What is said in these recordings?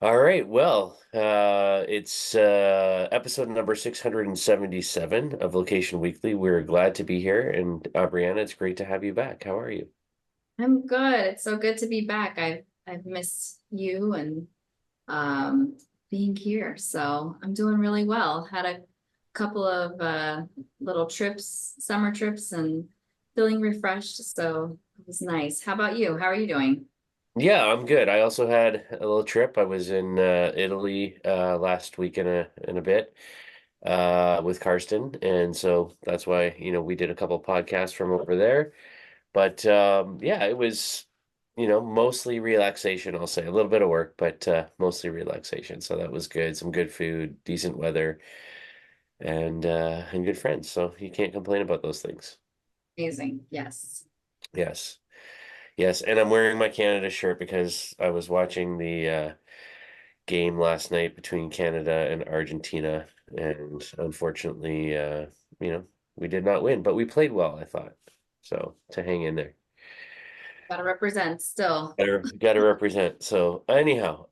All right. Well, it's episode number 677 of Location Weekly. We're glad to be here. And Brianna, it's great to have you back. How are you? I'm good. It's so good to be back. I've missed you and um being here. So I'm doing really well. Had a couple of little trips, summer trips and feeling refreshed. So it was nice. How about you? How are you doing? Yeah, I'm good. I also had a little trip. I was in Italy last week in a bit with Karsten, and so that's why we did a couple podcasts from over there. But yeah, it was mostly relaxation. I'll say a little bit of work, but mostly relaxation. So that was good. Some good food, decent weather, and good friends. So you can't complain about those things. Amazing. Yes. Yes. Yes, and I'm wearing my Canada shirt because I was watching the game last night between Canada and Argentina, and unfortunately, you know, we did not win, but we played well, I thought. So to hang in there. Gotta represent still. Gotta represent. So anyhow,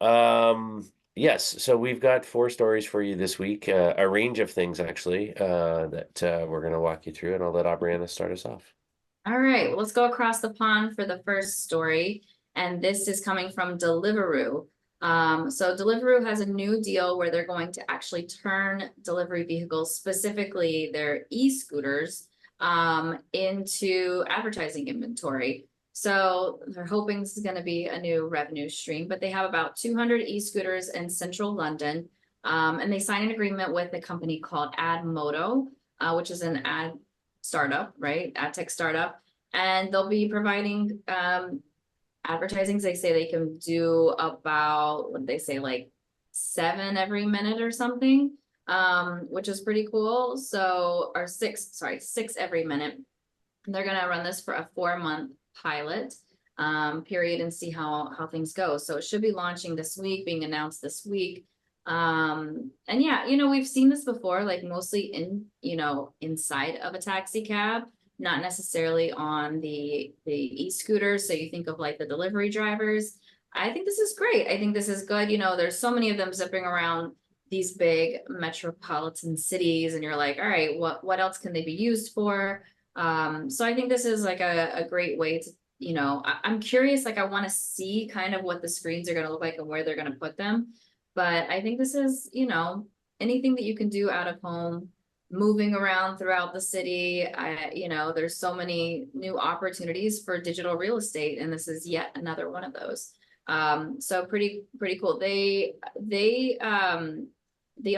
yes, so we've got four stories for you this week, a range of things actually, that we're gonna walk you through, and I'll let Aubriana start us off. All right, well, let's go across the pond for the first story. And this is coming from Deliveroo. So Deliveroo has a new deal where they're going to actually turn delivery vehicles, specifically their e-scooters, into advertising inventory. So they're hoping this is going to be a new revenue stream, but they have about 200 e-scooters in central London. And they signed an agreement with a company called AdMoto, which is an ad startup, right? Ad tech startup. And they'll be providing advertising. They say they can do about what they say, like 7 every minute or something, which is pretty cool. So, or six, sorry, 6 every minute. And they're gonna run this for a 4-month pilot period and see how things go. So it should be launching this week, being announced this week. And yeah, we've seen this before, like mostly inside of a taxi cab, not necessarily on the e-scooters. So you think of like the delivery drivers. I think this is great. I think this is good. There's so many of them zipping around these big metropolitan cities, and you're like, all right, what else can they be used for? So I think this is like a great way to, I'm curious, like I want to see kind of what the screens are going to look like and where they're going to put them. But I think this is, anything that you can do out of home, moving around throughout the city. There's so many new opportunities for digital real estate, and this is yet another one of those. So pretty cool. The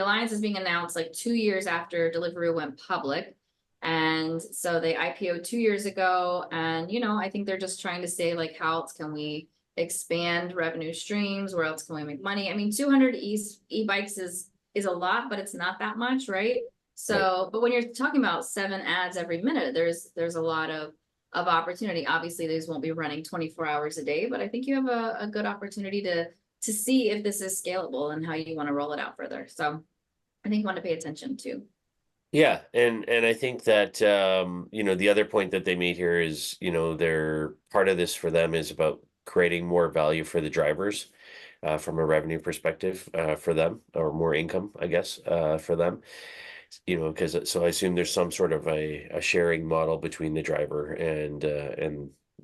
alliance is being announced like 2 years after Deliveroo went public. And so they IPO'd 2 years ago. And, I think they're just trying to say, like, how else can we expand revenue streams? Where else can we make money? I mean, 200 e-bikes is a lot, but it's not that much, right? Right. So, but when you're talking about 7 ads every minute, there's a lot of opportunity. Obviously, these won't be running 24 hours a day, but I think you have a good opportunity to see if this is scalable and how you want to roll it out further. So I think you want to pay attention to. Yeah, and I think that the other point that they made here is, they're part of this for them is about creating more value for the drivers, from a revenue perspective, for them, or more income, I guess, for them. Because so I assume there's some sort of a sharing model between the driver and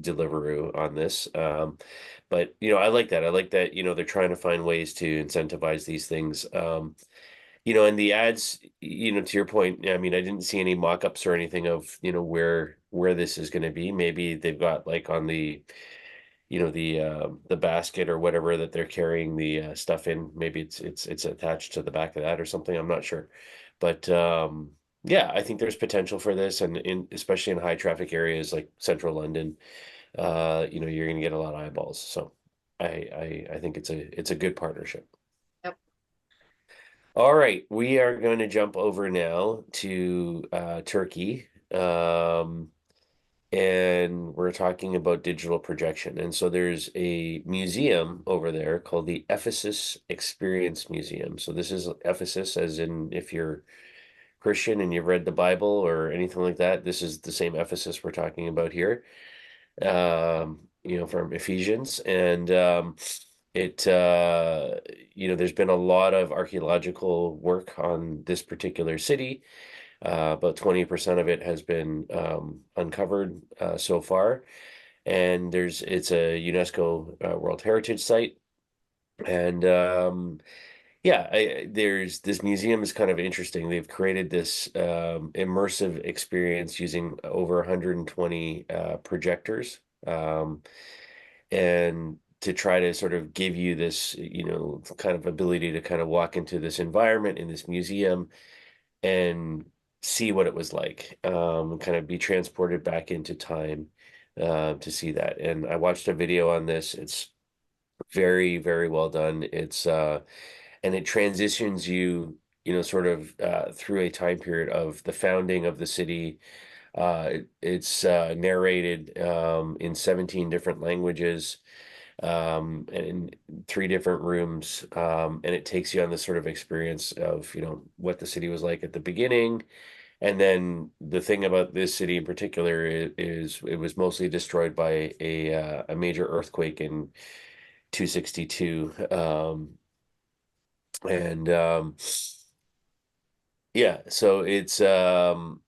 Deliveroo on this. But I like that. I like that, they're trying to find ways to incentivize these things. And the ads, to your point, I mean, I didn't see any mock-ups or anything of, where this is going to be. Maybe they've got like on the basket or whatever that they're carrying the stuff in. Maybe it's attached to the back of that or something. I'm not sure. But yeah, I think there's potential for this, and especially in high traffic areas like central London, you're going to get a lot of eyeballs. So I think it's a good partnership. Yep. All right, we are going to jump over now to Turkey, and we're talking about digital projection. And so there's a museum over there called the Ephesus Experience Museum. So this is Ephesus, as in if you're Christian and you've read the Bible or anything like that, this is the same Ephesus we're talking about here, from Ephesians. And It there's been a lot of archaeological work on this particular city. About 20% of it has been uncovered so far, and it's a UNESCO World Heritage Site. And yeah, there's this museum is kind of interesting. They've created this immersive experience using over 120 projectors, and to try to sort of give you this, kind of ability to kind of walk into this environment in this museum and see what it was like, kind of be transported back into time to see that. And I watched a video on this. It's very, very well done. And it transitions you, sort of through a time period of the founding of the city. It's narrated in 17 different languages, and in three different rooms. And it takes you on this sort of experience of, what the city was like at the beginning. And then the thing about this city in particular is it was mostly destroyed by a major earthquake in 262. And Yeah, so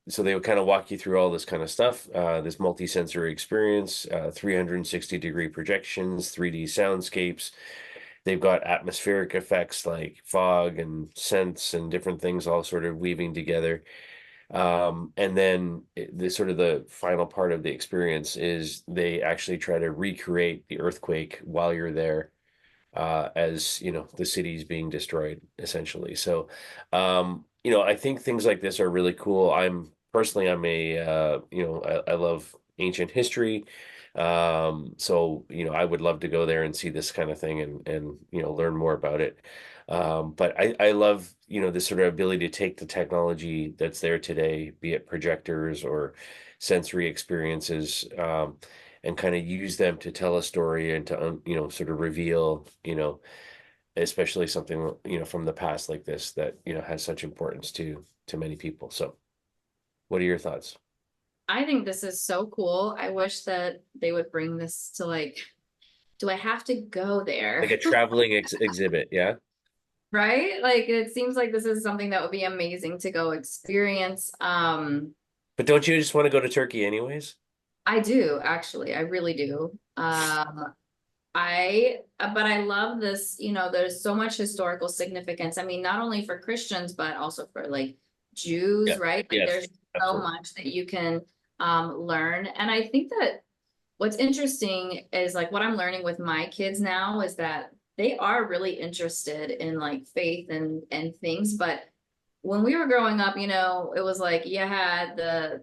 so they would kind of walk you through all this kind of stuff, this multi-sensory experience, 360-degree projections, 3D soundscapes. They've got atmospheric effects like fog and scents and different things all sort of weaving together. And then the sort of the final part of the experience is they actually try to recreate the earthquake while you're there, as the city's being destroyed essentially. So I think things like this are really cool. I'm a I love ancient history. So I would love to go there and see this kind of thing and learn more about it. But I love this sort of ability to take the technology that's there today, be it projectors or sensory experiences, and kind of use them to tell a story and to sort of reveal, especially something from the past like this that has such importance to many people. So what are your thoughts? I think this is so cool. I wish that they would bring this to like, do I have to go there? Like a traveling exhibit, yeah. Right? Like it seems like this is something that would be amazing to go experience. But don't you just want to go to Turkey anyways? I do actually. I really do. But I love this, there's so much historical significance. I mean, not only for Christians, but also for like Yeah. Jews, right? Like Yes, there's so absolutely. much that you can learn. And I think that what's interesting is like what I'm learning with my kids now is that they are really interested in like faith and things, but when we were growing up, it was like you had the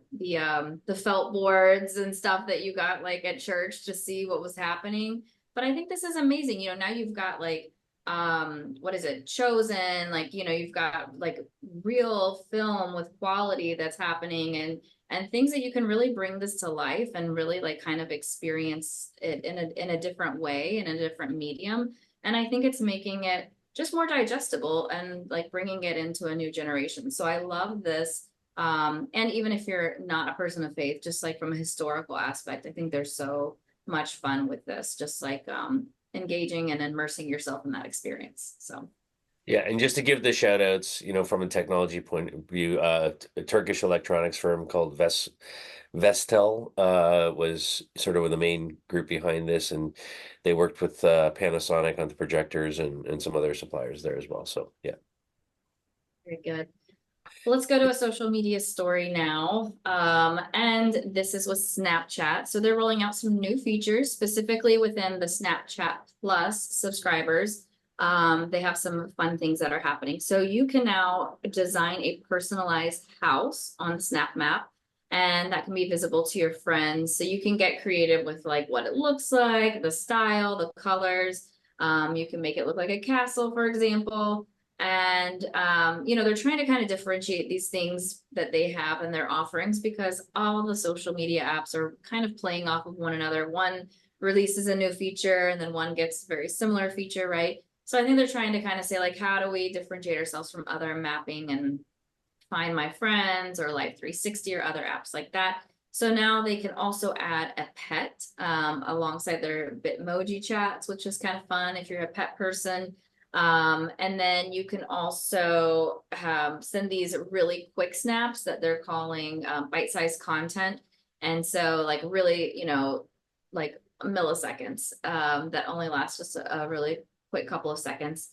felt boards and stuff that you got like at church to see what was happening. But I think this is amazing. Now you've got like what is it? Chosen, like, you've got like real film with quality that's happening and things that you can really bring this to life and really like kind of experience it in a different way, in a different medium. And I think it's making it just more digestible and like bringing it into a new generation. So I love this. And even if you're not a person of faith, just like from a historical aspect, I think there's so much fun with this, just like engaging and immersing yourself in that experience. So Yeah, and just to give the shout outs, from a technology point of view, a Turkish electronics firm called Vestel was sort of the main group behind this, and they worked with Panasonic on the projectors and some other suppliers there as well. So yeah. very good. Let's go to a social media story now. And this is with Snapchat. So they're rolling out some new features specifically within the Snapchat Plus subscribers. They have some fun things that are happening. So you can now design a personalized house on Snap Map, and that can be visible to your friends. So you can get creative with like what it looks like, the style, the colors. You can make it look like a castle, for example. And they're trying to kind of differentiate these things that they have in their offerings because all the social media apps are kind of playing off of one another. One releases a new feature and then one gets very similar feature, right? So I think they're trying to kind of say like, how do we differentiate ourselves from other mapping and Find My Friends or Life 360 or other apps like that? So now they can also add a pet alongside their Bitmoji chats, which is kind of fun if you're a pet person. And then you can also send these really quick snaps that they're calling bite-sized content. And so like really, like milliseconds that only last just a really quick couple of seconds.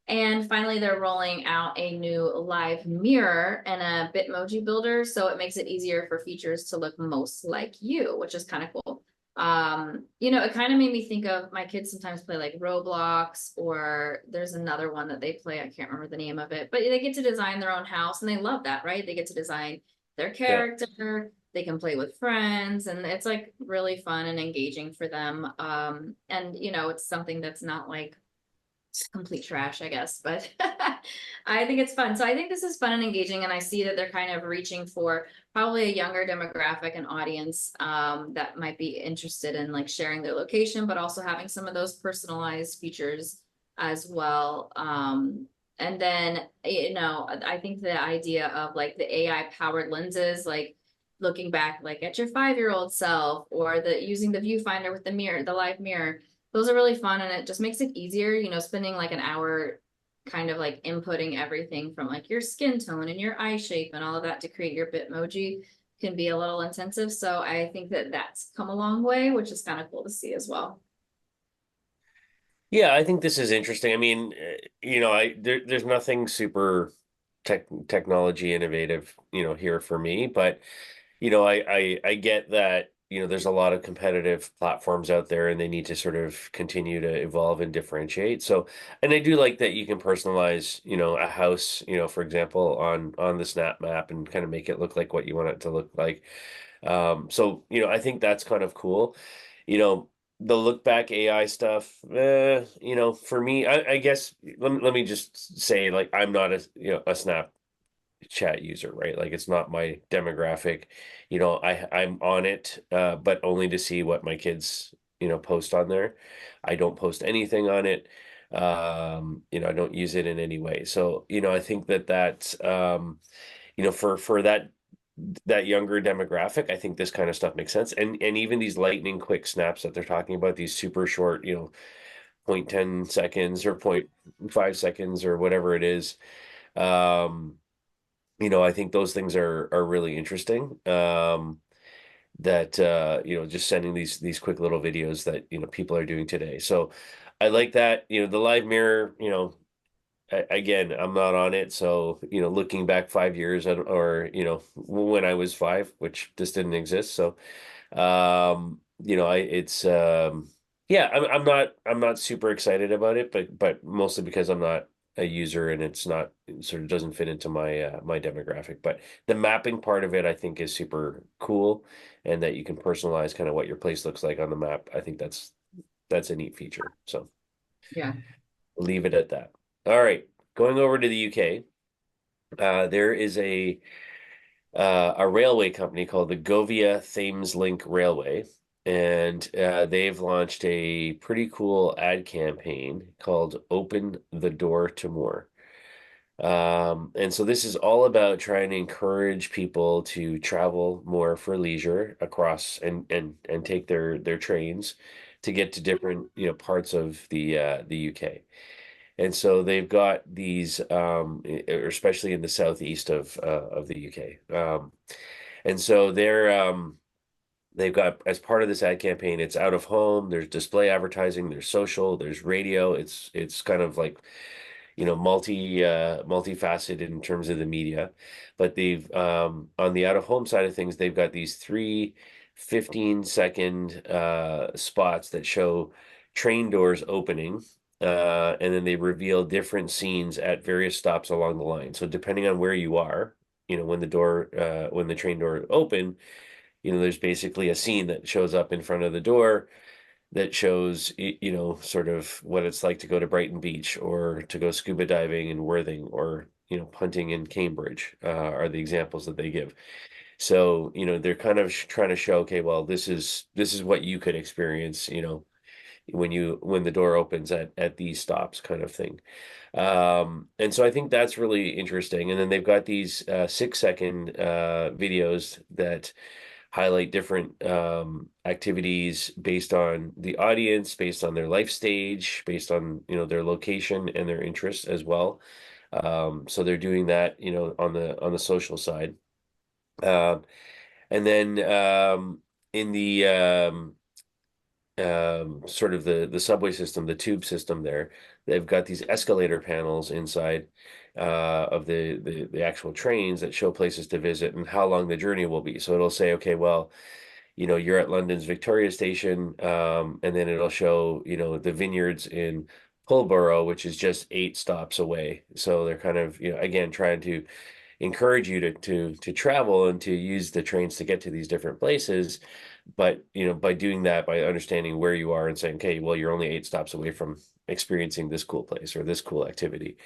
And finally, they're rolling out a new live mirror and a Bitmoji builder, so it makes it easier for features to look most like you, which is kind of cool. It kind of made me think of my kids sometimes play like Roblox, or there's another one that they play. I can't remember the name of it, but they get to design their own house and they love that, right? They get to design their Yeah. character, they can play with friends, and it's like really fun and engaging for them. And it's something that's not like complete trash, I guess, but I think it's fun. So I think this is fun and engaging, and I see that they're kind of reaching for probably a younger demographic and audience that might be interested in like sharing their location, but also having some of those personalized features as well. And then, I think the idea of like the AI powered lenses, like looking back like at your 5-year-old self, or the using the viewfinder with the mirror, the live mirror, those are really fun, and it just makes it easier, spending like an hour kind of like inputting everything from like your skin tone and your eye shape and all of that to create your Bitmoji can be a little intensive. So I think that that's come a long way, which is kind of cool to see as well. Yeah, I think this is interesting. I mean, there's nothing super technology innovative, here for me, but I get that, there's a lot of competitive platforms out there and they need to sort of continue to evolve and differentiate. So, and I do like that you can personalize, a house, for example, on the Snap Map and kind of make it look like what you want it to look like. So, I think that's kind of cool. You know, the look back AI stuff, for me, I guess let me just say, like, I'm not a Snap chat user, right? Like it's not my demographic. I'm on it, but only to see what my kids, post on there. I don't post anything on it. I don't use it in any way. So, I think for that younger demographic, I think this kind of stuff makes sense. And even these lightning quick snaps that they're talking about, these super short, 0.10 seconds or 0.5 seconds or whatever it is. Um, I think those things are really interesting. That just sending these quick little videos that people are doing today. So I like that. The live mirror. Again, I'm not on it, so looking back 5 years, or when I was 5, which this didn't exist. So I it's yeah, I'm not super excited about it, but mostly because I'm not a user and it sort of doesn't fit into my demographic. But the mapping part of it I think is super cool, and that you can personalize kind of what your place looks like on the map. I think that's a neat feature. So Yeah. leave it at that. All right, going over to the UK. There is a railway company called the Govia Thameslink Railway, and they've launched a pretty cool ad campaign called "Open the Door to More." And so this is all about trying to encourage people to travel more for leisure across and take their trains to get to different parts of the UK. And so they've got these, especially in the southeast of the UK. And so they've got, as part of this ad campaign, it's out of home, there's display advertising, there's social, there's radio. It's kind of like, multifaceted in terms of the media. But they've on the out of home side of things, they've got these three 15-second spots that show train doors opening. And then they reveal different scenes at various stops along the line. So depending on where you are, when the train door open, there's basically a scene that shows up in front of the door that shows sort of what it's like to go to Brighton Beach, or to go scuba diving in Worthing, or punting in Cambridge, are the examples that they give. So they're kind of trying to show, okay, well, this is what you could experience, when the door opens at these stops, kind of thing. And so I think that's really interesting. And then they've got these 6-second videos that highlight different activities based on the audience, based on their life stage, based on, their location and their interests as well. So they're doing that, on the social side. Um, and then in the sort of the subway system, the tube system there, they've got these escalator panels inside of the actual trains that show places to visit and how long the journey will be. So it'll say, okay, well, you're at London's Victoria Station, and then it'll show, the vineyards in Pulborough, which is just 8 stops away. So they're kind of, again, trying to encourage you to travel and to use the trains to get to these different places. But, by doing that, by understanding where you are and saying, okay, well, you're only 8 stops away from experiencing this cool place or this cool activity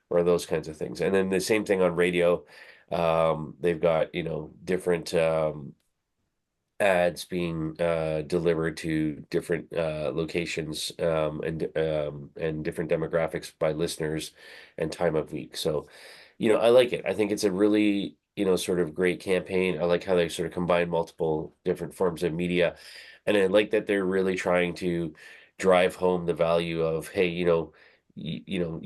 or those kinds of things. And then the same thing on radio. They've got, different ads being delivered to different locations, and different demographics by listeners and time of week. So, I like it. I think it's a really, sort of great campaign. I like how they sort of combine multiple different forms of media. And I like that they're really trying to drive home the value of, hey, you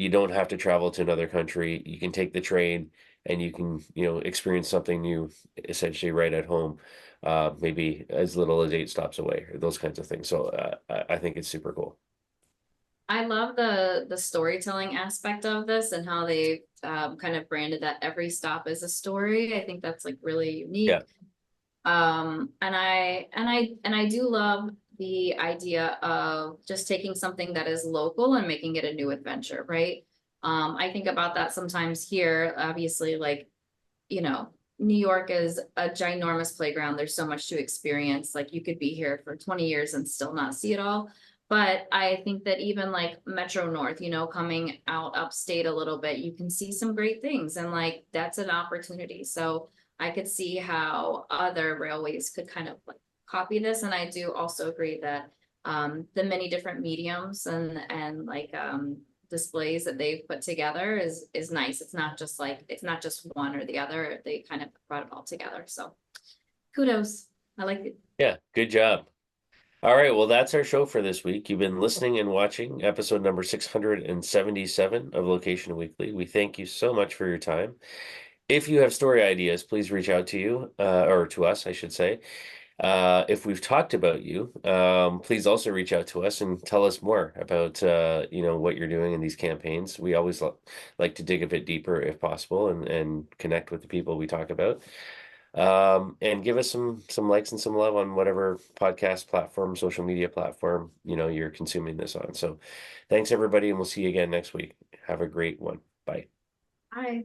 don't have to travel to another country. You can take the train and you can, experience something new essentially right at home, maybe as little as 8 stops away, or those kinds of things. So I think it's super cool. I love the storytelling aspect of this and how they kind of branded that every stop is a story. I think that's like really Yeah. unique. And I do love the idea of just taking something that is local and making it a new adventure, right? I think about that sometimes here, obviously, like, New York is a ginormous playground. There's so much to experience. Like you could be here for 20 years and still not see it all. But I think that even like Metro North, coming out upstate a little bit, you can see some great things. And like that's an opportunity. So I could see how other railways could kind of like copy this. And I do also agree that the many different mediums and like displays that they've put together is nice. It's not just one or the other. They kind of brought it all together. So kudos. I like it. Yeah. Good job. All right. Well, that's our show for this week. You've been listening and watching episode number 677 of Location Weekly. We thank you so much for your time. If you have story ideas, please reach out to you, or to us, I should say. If we've talked about you, please also reach out to us and tell us more about, what you're doing in these campaigns. We always like to dig a bit deeper if possible and connect with the people we talk about. And give us some likes and some love on whatever podcast platform, social media platform, you're consuming this on. So thanks everybody, and we'll see you again next week. Have a great one. Bye. Hi.